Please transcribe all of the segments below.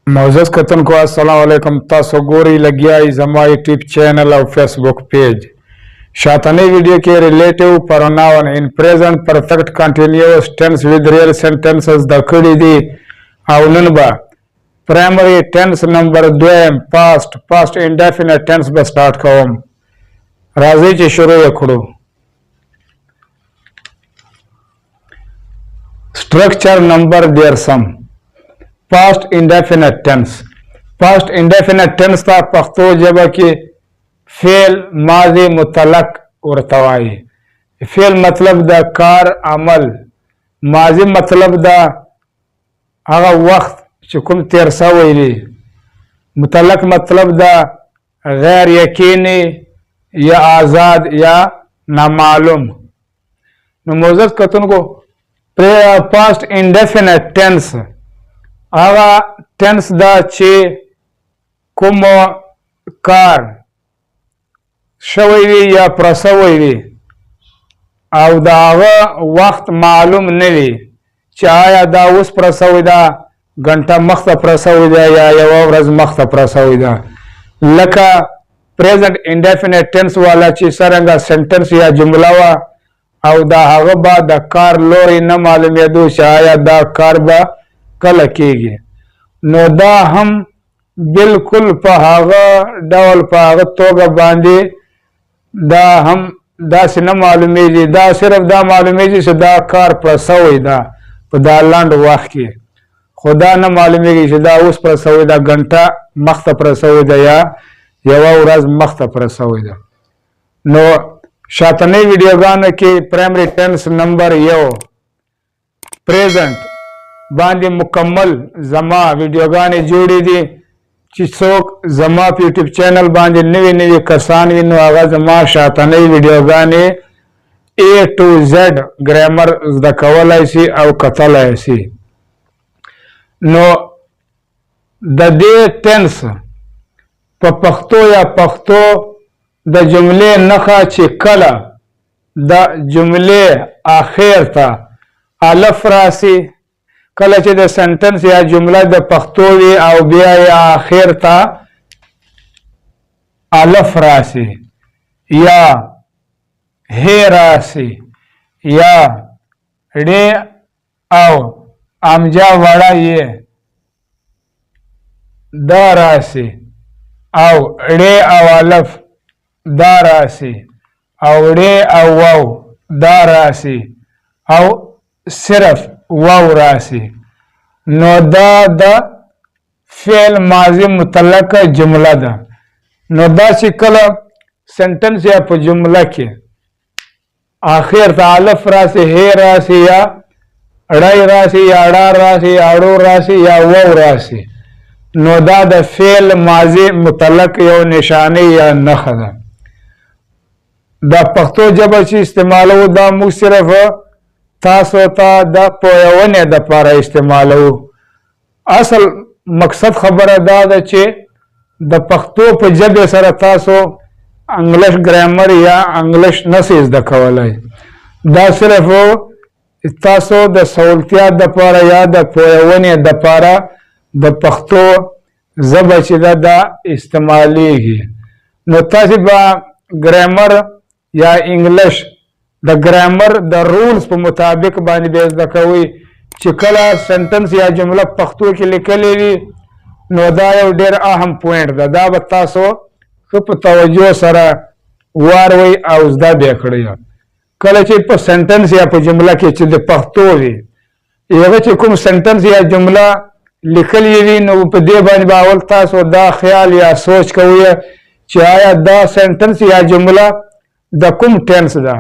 मोजस कतन को अस्सलाम वालेकुम। तासो गोरी लगियाई जमा यूट्यूब चैनल और फेसबुक पेज शातनी वीडियो के relative pronoun in present perfect continuous tense with real sentences दखड़ी दी आउनबा primary tense number 2 past indefinite tense बस स्टार्ट कवम राजी ची शुरू यखड़ो स्ट्रक्चर नंबर देयर सम past indefinite tense था पख्तो जब की फेल माजी मुतलक उर्तवाई फेल मतलब द कार अमल माजी मतलब द आगा वक्त चुकुम तेरसा वैली मुतलक मतलब द गैर यकीनी या आज़ाद या नामालूम नमोजत कतन को पास्ट इंडेफिनेट टेंस आगा टेंस दा चे कुम कार शवैवी या प्रसवैवी और दावा वक्त मालूम नहीं चाहे दा उस प्रसविदा घंटा मख्त प्रसविदा या यवरज मख्त प्रसविदा लका प्रेजेंट इंडेफिनेट टेंस वाला ची सरंगा सेंटेंस या जुमलावा और दा हगबा दा कार लोरी न मालूम यदु चाहे दा कार बा कल कीगी नो दा हम बिल्कुल पहागा डवल पहागा तोगा बांधी दा हम दा से न मालूमी जी दा सिर्फ दा मालूमी जी से दा कार प्रसव दा दा लांड वाख की खुदा न मालूमी जी से दा उस प्रसव दा घंटा मख्त प्रसव दा या यवा उराज मख्त प्रसव दा नो शातनी वीडियो गान की प्राइमरी टेंस नंबर यो प्रेजेंट बांधी मुकम्मल जमा वीडियो गाने जोड़ी दी चिसोक जमा यूट्यूब चैनल बांधी नवी कसान विनो आगा जमा शातनी वीडियो गाने A to Z ग्रामर दकवल ऐसी और कतल ऐसी नो दे टेंस पख्तो या पख्तो द जुमले नखा चिकला द जुमले आखिर था अलफ रासी कल चे द सेंटेंस या जुमला द पख्तोवी और बिया या आखिर था अलफ रासी या हे रासी या रे आओ आमजा वाड़ा ये द रासी आओ रे आओ अलफ द रासी आओ रे आओ वाओ द रासी आओ सिर्फ वाव रासी नोदा द फेल माजी मुतलक जुमला दा नोदा शिकल सेंटेंस या जुमला के आखिर तालफ रासी हे रासी या अड़ाई रासी या अड़ा रासी या अड़ो रासी या वाव रासी नोदा द फेल माजी मुतलक यो निशानी या नखदा दा पख्तो जब अच्छी इस्तेमाल हो दा मुख सिर्फ तासोता द पोयवने द पारा इस्तेमाल हो असल मकसद खबर दा चे द पख्तो पे जब सर तासो इंग्लिश ग्रामर या इंग्लिश नसीज द खवल है दा सिर्फ तासो द सहूलतियात द पारा या द पोयवने द पारा द पख्तो जब अच्छी दा इस्तेमाली ही नतासिबा ग्रामर या English the grammar the rules पे मुताबिक बानी बेज दकवी चिकला सेंटेंस या जुमला पख्तो के लिखलेली नोदाय डेर अहम पॉइंट दा बतासो खूब तवज्जो सरा वार वही आउजदा बेखड़िया कल चे पे सेंटेंस या पे जुमला के चे पख्तो वी एवे चे कुम सेंटेंस या जुमला लिखल ये नो पे दे बानी बावल तासो दा ख्याल या सोच कविया चाया दा सेंटेंस या जुमला द कुम टेंस दा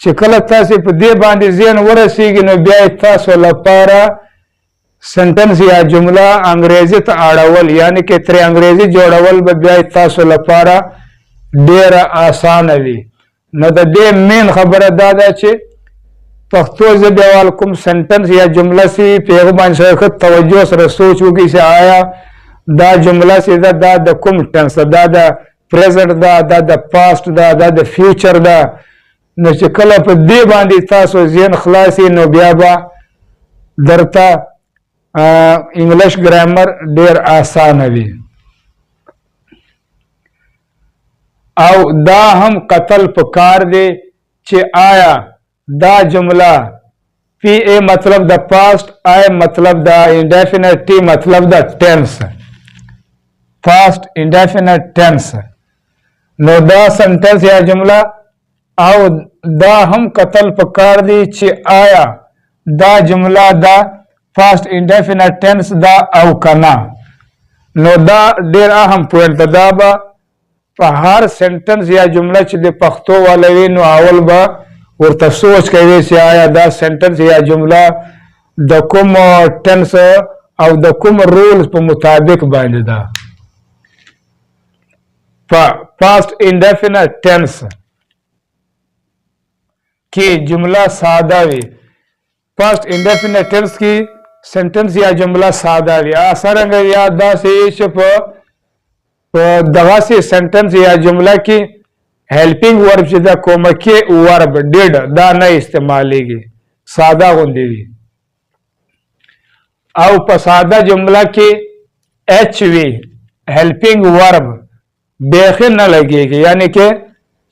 चिकल तासी पे दे बांधी जेन वरसीगी नो ब्याय तासो लपारा सेंटेंस या जुमला अंग्रेजी त आड़वल यानी कि तेरे अंग्रेजी जोड़वल ब्याय तासो लपारा डेर आसान वी न दे मेन खबर दादा चे पख्तो जवाल कुम सेंटेंस या जुमला सी पेगबान से तवज्जो से सोच की से आया दा जुमला से दा द कुम टेंस दा द प्रेजेंट दा द पास्ट दा द फ्यूचर दा न कल पे दे बांधी तासो जेन खलासी नो ब्याबा दरता انګلیش ګرامر ډیر آسانه وي. او دا هم قتل پکار دی چې آیا دا جمله پی اے مطلب د پاسٹ، آئی مطلب د انډیفینټ، ټی مطلب د ټینس، پاسٹ انډیفینټ ټینس. نو دا سنټنس یا جمله او دا هم قتل پکار دی چې آیا دا جمله دا پاسٹ انډیفینټ ټینس دا او کنا. نو دا ډیر اهم پوینټ دا به په هر سنټنس یا جمله چې د پښتو والا وي نو اول به ورته سوچ کوي چې آیا دا سنټنس یا جمله د کوم ټنس او د کوم رولز په مطابق باندې ده. په پاسٹ انډیفینټ ټنس کې جمله ساده وي، پاسٹ انډیفینټ ټنس کې سنټنس یا جمله ساده وي. څرنګه یا داسې چې په دغسې سنټنس یا جمله کې هیلپینګ ورب چې دا کومکی ورب ډیډ دا نه استعمالیږي، ساده غوندې وي. او په ساده جمله کې اچ وي هیلپینګ ورب بیخي نه لګیږي، یعنی کې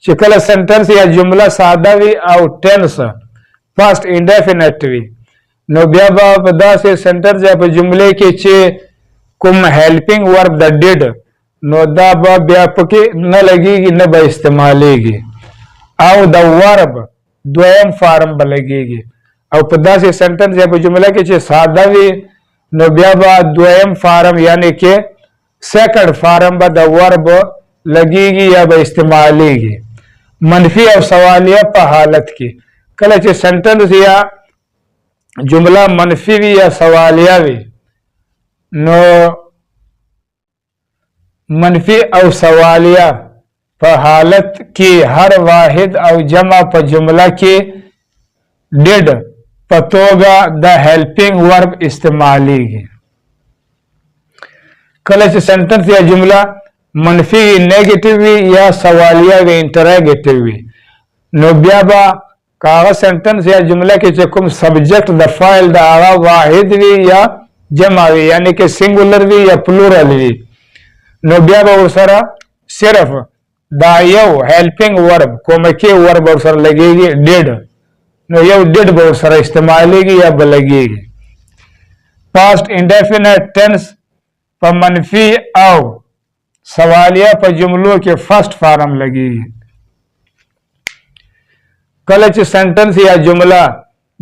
چې کله سنټنس یا جمله ساده وي او ټینس پاسٹ انډیفینټ وي نو بیا به په داسې سنټنس یا په جملې کې چې کوم هیلپینګ ورب د ډیډ نو دا به بیا پکې نه لګیږي، نه به استعمالیږي. او د ورب دویم فارم به لګیږي. او په داسې سنټنس یا په جمله کې چې ساده وي نو بیا به دویم فارم یعنی کې سیکنډ فارم به د ورب لګیږي یا به استعمالیږي. منفی او سوالیه په حالت کې کله چې سنټنس یا جمله منفی وي یا سوالیه وي نو منفی او سوالیه په حالت کې هر واحد او جمع په جمله کې ډیډ په توګه د هیلپینګ ورب استعمالیږي. کله چې سنټنس یا جمله منفی وي، نیگیټیو وي یا سوالیه وي، انټراګیټیو وي نو بیا به کاغه سنټنس یا جمله کې چې کوم سبجیکټ د فاعل د هغه واحد وي یا جمع وي، یعنی کې سنګولر وي یا پلورل وي نو بیا به ورسره صرف دا یو هیلپینګ ورب کومکی ورب ورسره لګیږي ډیډ، نو یو ډیډ به ورسره استعمالیږي یا به لګیږي. پاسٹ انډیفینټ ټینس په منفی او سوالیه په جملو کې فرسٹ فارم لګیږي. کله چې سنټنس یا جمله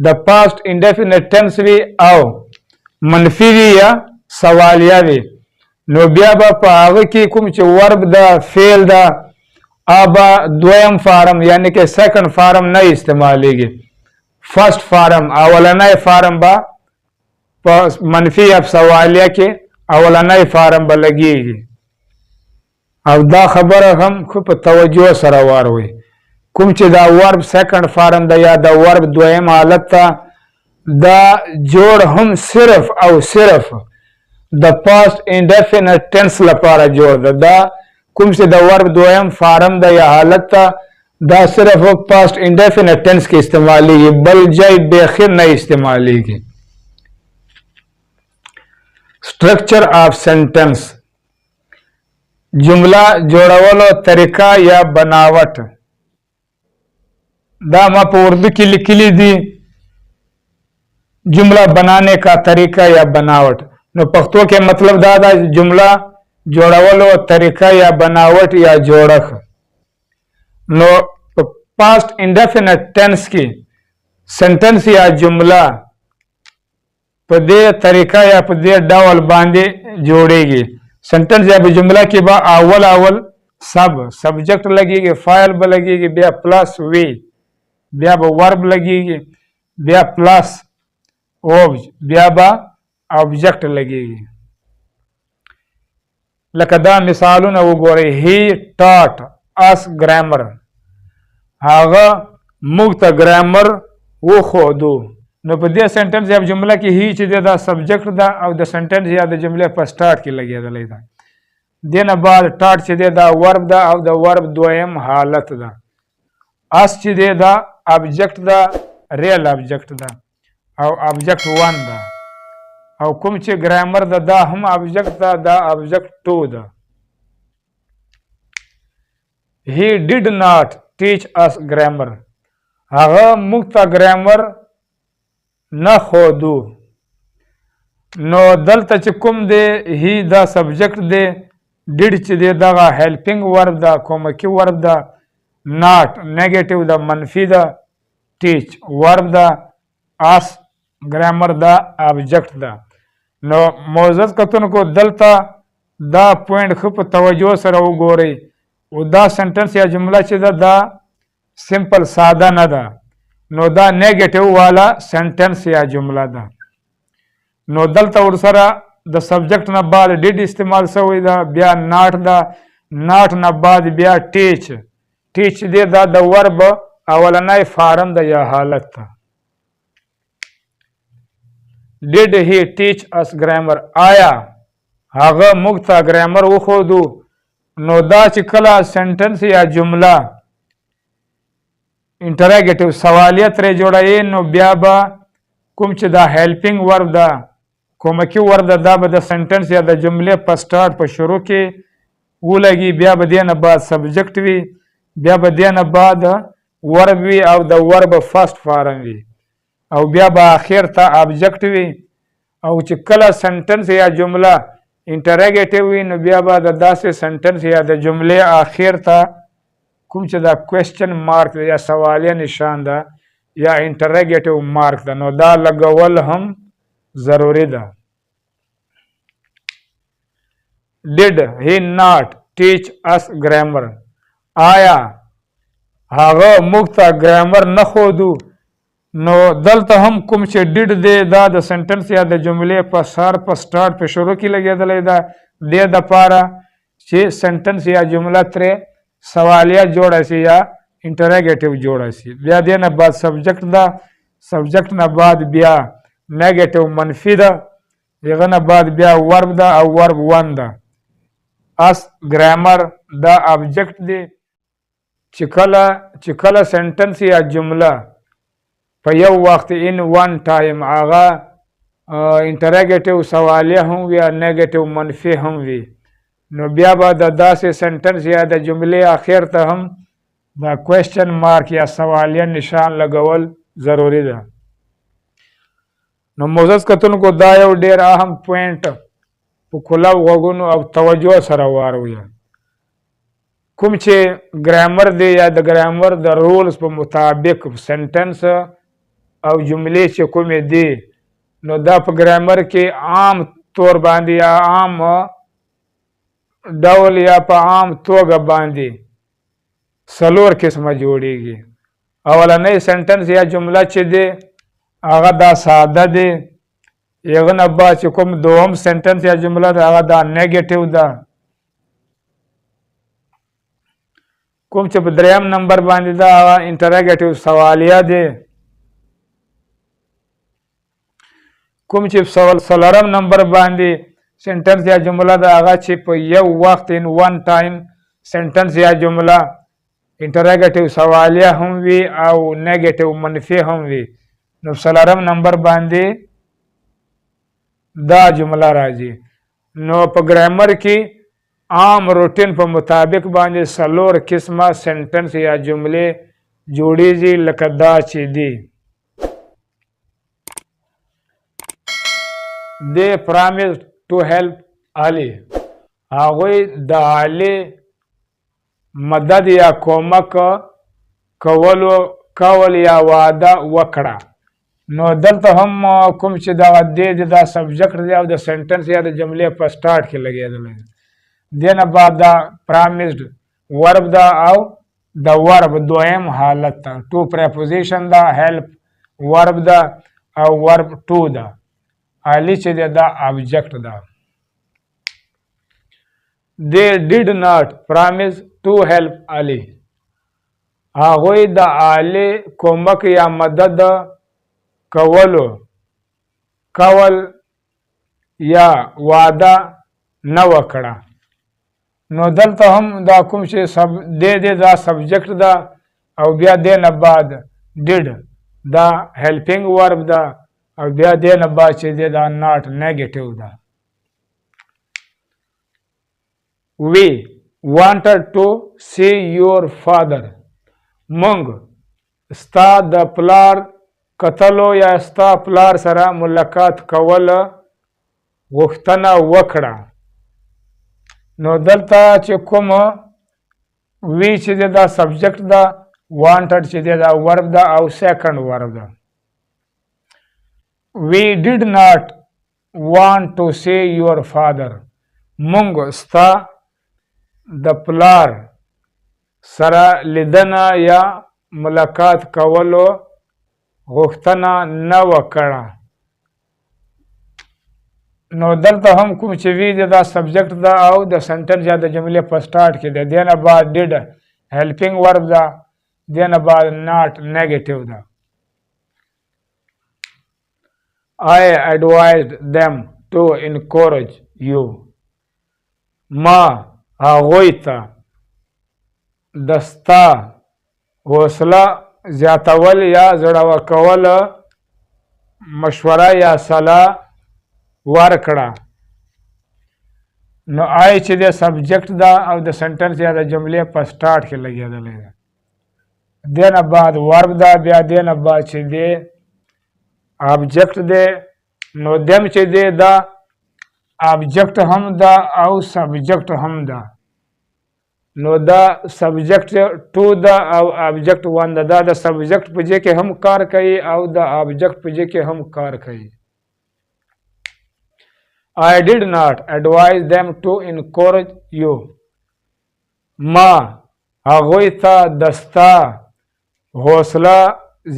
د پاسٹ انډیفینټ ټینس وي او منفی وي یا سوالیه وي نو بیا به په هغه کې کوم چې ورب د فعل د ابا دویم فارم یعنی کې سیکنډ فارم نه استعمالیږي. فرست فارم اولنۍ فارم به په منفی یا سوالیه کې اولنۍ فارم به لګیږي. او دا خبره هم خو په توجه سره واروي کوم چې دا ورب سیکنډ فارم ده یا د ورب دویم حالت ته دا جوړ هم صرف او صرف د پاسٹ انډیفینټ ټینس لپاره جوړ ده. دا کوم چې د ورب دویم فارم ده یا حالت ته دا صرف پاسٹ انډیفینټ ټینس کې استعمالیږي، بل ځای بیخي نه استعمالیږي. سټرکچر آف سنټنس جمله جوړولو طریقہ یا بناوٹ دا ما په اردو کې لیکلي دي جمله بنانے کا طریقہ یا بناوٹ. نو پښتو کې مطلب دا دا جمله جوړولو طریقہ یا بناوٹ یا جوړښت. نو په پاسٹ انډیفینټ ټینس کې سنټنس یا جمله په دې طریقہ یا په دې ډول باندې جوړیږي. سنټنس یا په جمله کې به اول سبجیکټ لګیږي، فاعل به لګیږي، بیا پلس وی، بیا به ورب لګیږي، بیا پلس اوبج، بیا به آبجیکټ لګیږي. لکه دا مثالونه وګورئ. هی ټاټ اس ګرامر، هغه موږ ته ګرامر وښودو. نو په دې سنټنس یا جمله کې هی چې دا سبجیکټ ده او د سنټنس یا د جملې په سٹارټ کې لګېدلی ده. دینه بعد ټاټ چې دا ورب ده او د ورب دویم حالت ده. اس چې دا ابجیکټ ده، ریل ابجیکټ ده او ابجیکټ 1 ده. او کوم چې ګرامر ده دا هم ابجکټ ده دا ابجکټ ټو ده. he did not teach us grammar هغه موږ ته ګرامر نه ښودو. نو دلته چې کوم دی هی دا سبجیکټ دی ډیډ چې دی دغه هیلپینګ ورب ده کومکی ورب ده ناٹ نیگیټیو ده منفي ده ټیچ ورب ده اس ګرامر ده ابجیکټ ده. نو معزز کتونکو دلته دا پوینټ ښه په توجه سره وګورئ او دا سنټنس یا جمله چې ده دا سمپل ساده نه ده نو دا نیگیټیو والا سنټنس یا جمله ده. نو دلته ورسره د سبجیکټ نه بعد ډیډ استعمال شوی ده بیا ناٹ ده ناٹ نه بعد بیا ټیچ ټیچ دی دا د ورب اولنی فارم ده یا حالت ده. did he teach us grammar آیا هغه موږ ته ګرامر وښودو. نو دا چې کله سنټنس یا جمله انټراګیټیو سوالیه ترې جوړوي نو بیا به کوم چې دا هیلپینګ ورب ده کومکی ورب ده دا به د سنټنس یا د جملې په سټارټ په شروع کې ولګي بیا به دې نه بعد سبجیکټ وي بیا به دې نه بعد ورب وي او د ورب فرست فارم وي او بیا به آخر ته ابجیکټ وي او چې کله سنټنس یا جمله انټراګیټیو وي نو بیا به د داسې سنټنس یا د جملې آخر ته کوم چې دا کوېسچن مارک یا سوالیه نشان ده یا انټراګیټیو مارک ده نو دا لګول هم ضروری ده. did he not teach us grammar آیا هغه موږ ته ګرامر نه ښودو. نو دلته هم کوم چې ډیډ دی دا د سنټنس یا د جملې په سر په سټارټ په شروع کې لګېدلی ده دې دپاره چې سنټنس یا جمله ترې سوالیه جوړه شي یا انټراګیټیو جوړه شي. بیا دې نه بعد سبجیکټ ده سبجیکټ نه بعد بیا نیگیټیو منفي ده هغه نه بعد بیا ورب ده او ورب ون ده. اس ګرامر دا ابجیکټ دی چې کله سنټنس یا جمله په یو وخت ان ون ټایم هغه انټراګیټیو سوالیه هم وي یا نیگیټیو منفي هم وي نو بیا به د داسې سنټنس یا د جملې آخر ته هم دا کوېسچن مارک یا سوالیه نشان لګول ضروری ده. نو معزز کتونکو دا یو ډیر اهم پوینټ په کلو غوږونو او توجه سره واورئ. کوم چې ګرامر دی یا د ګرامر د رولز په مطابق سنټنس او جملې چې کومې دي نو دا په ګرامر کې عام طور باندې یا عام ډول یا په عام توګه باندې څلور قسمه جوړیږي. اولنی سنټنس یا جمله چې دی هغه دا ساده دی هغه نه بعد چې کوم دوم سنټنس یا جمله ده هغه دا نیگیټیو ده کوم چې په دریم نمبر باندې ده هغه انټراګیټیو سوالیه دی کوم چې څلورم نمبر باندې سنټنس یا جمله ده هغه چې په یو وخت ان ون ټایم سنټنس یا جمله انټراګیټیو سوالیه هم وي او نیگیټیو منفي هم وي نو څلورم نمبر باندې دا جمله راځي. نو په ګرامر کې عام روټین په مطابق باندې څلور قسمه سنټنس یا جملې جوړیږي لکه دا چې دی they promised to help Ali هغوی د علي مدد یا کومک کول یا وعده وکړه. نو دلته هم کوم چې دا دا سبجیکټ دی او د سنټنس یا د جملې په سټارټ کې لګېدلی دې نه بعد دا پرامسډ ورب ده او د ورب دویم حالت ده ټو پریپوزیشن ده هیلپ ورب ده او ورب ټو ده علي چې دی دا ابجیکټ ده. they did not promise to help Ali هغوی د علي کومک یا مدد کول یا وعده نه وکړه. نو دلته هم دا کوم چې دی دا سبجیکټ ده او بیا دې نه بعد ډیډ دا هیلپینګ ورب ده او بیا دې نه بعد چې دی دا ناټ نیګیټیو ده. We wanted to see your father. مونږ ستا د پلار کتلو یا ستا پلار سره ملاقات کول غوښتنه وکړه. نو دلته چې کوم وی چې دی دا سبجیکټ ده، wanted چې دی دا ورب ده او سیکنډ ورب ده. We did not want to see your father. مونږ ستا د پلار سره لیدنه یا ملاقات کولو غوښتنه نه وکړه. نو دلته هم کوم چې وی دی دا سبجیکټ ده او د سنټنس یا د جملې په سټارټ کې ده. دې نه بعد ډیډ هیلپینګ ورب ده، دې نه بعد ناټ نیګیټیو ده. I advised them to encourage you. ما هغوی ته د ستا حوصله زیاتول یا زړه ورکول مشوره یا صلاح ورکړه. نو آی چې د سبجیکټ ده او د سنټنس یا د جملې په سټارټ کې لګېدلی ده. دې نه بعد ورب ده، بیا دې نه بعد چې دی آبجیکټ دی. نو دیم چې دی دا آبجیکټ هم ده او سبجیکټ هم ده. نو دا سبجیکټ 2 ده او آبجیکټ 1 ده. دا د سبجیکټ په ځای کې هم کار کوي او د آبجیکټ په ځای کې هم کار کوي. I did not advise them to encourage you. ما هغوی ته د ستا حوصله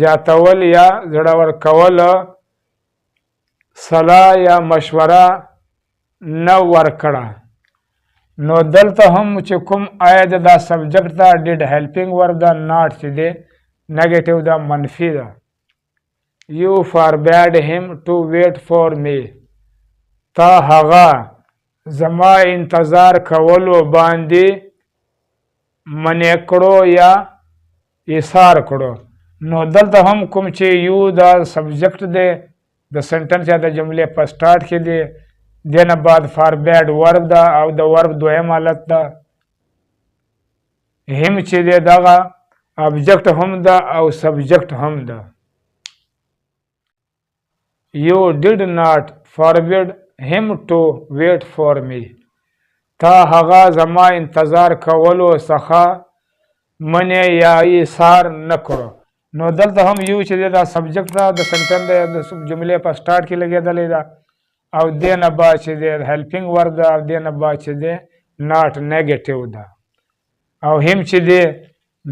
زیاتول یا زړه ورکول صلاح یا مشوره نه ورکړه. نو دلته هم چې کوم آیا د دا سبجیکټ ده ډیډ هیلپینګ ورب ده، ناټ چې دی نیګیټیو ده، منفي ده. You forbade him to wait for me. تا هغه زما انتظار کولو باندې منع کړو یا ایثار کړو. نو دلته هم کوم چې یو دا سبجیکټ دی د سنټنس یا د جملې په سټارټ کې دی. دې نه بعد فاربیډ ورب ده او د ورب دویم حالت ده. هم چې دی دغه ابجیکټ هم ده او سبجیکټ هم ده. You did not forbid him to wait for me. تا هغه زما انتظار کولو څخه منع یا ایثار نه کړو. نو دلته هم یو چې دی دا سبجیکټ ده د سنټنس د جملې په سټارټ کې لګېدلی ده او دې نه بعد چې دی هیلپینګ ورب ده او دې نه بعد چې دی ناټ نیګیټیو ده. او هم چې دی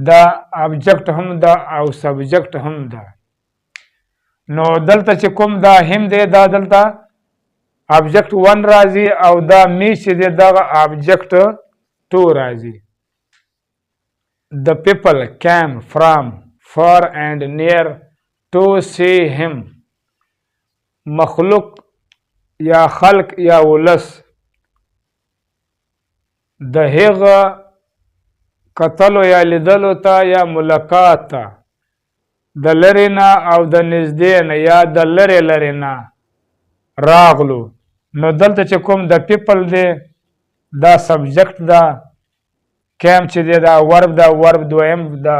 دا ابجیکټ هم ده او سبجیکټ هم ده. نو دلته چې کوم دا هم دی دا دلته ابجیکټ 1 راځي او دا می چې دی دغه ابجیکټ 2 راځي. The people came from far and near to see him. مخلوق یا خلق یا ولس د هغه کتلو یا لیدلو ته یا ملاقات ته د لرې نه او د نږدې نه یا د لرې لرې نه راغلو. نو دلته چې کوم د پیپل دی دا سبجیکټ ده، کیم چې دی دا ورب ده، ورب دویم ده،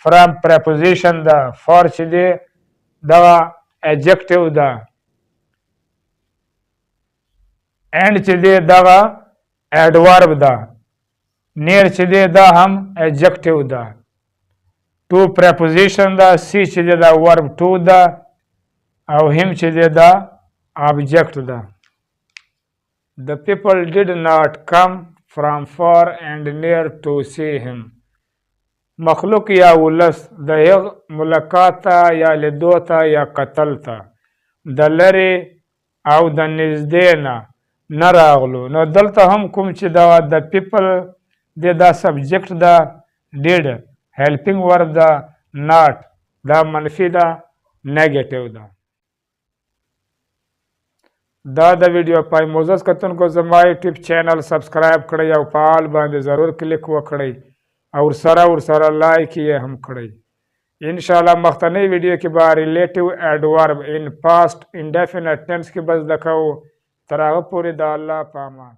فرام پریپوزیشن ده، فار چې دی دغه ایجکټیو ده، اینډ چې دی دغه ایډورب ده، نیر چې دی دا هم ایجکټیو ده، ټو پریپوزیشن ده، سی چې دی دا ورب ټو ده او هم چې دی دا آبجیکټ ده. The people did not come from far and near to see him. مخلوق یا ولس د هغه ملاقات ته یا لیدو ته یا قتل ته د لرې او د نږدې نه راغلو. نو دلته هم کوم چې دا د پیپل د دا سبجیکټ ده، ډیډ هیلپینګ ورب ده، ناټ دا منفي ده، نیګیټیو ده. دا د ویډیو پای معزز کتونکو زما یوټیوب چینل سبسکرایب کړئ او په آل باندې ضرور کلیک وکړئ او ورسره لایک یې هم کړئ. ان شاء الله مختنی ویډیو کې به ریلیټیو ایڈورب ان پاست انډیفینټ ټنس کې بس دکو تر هغه پورې د الله په امان.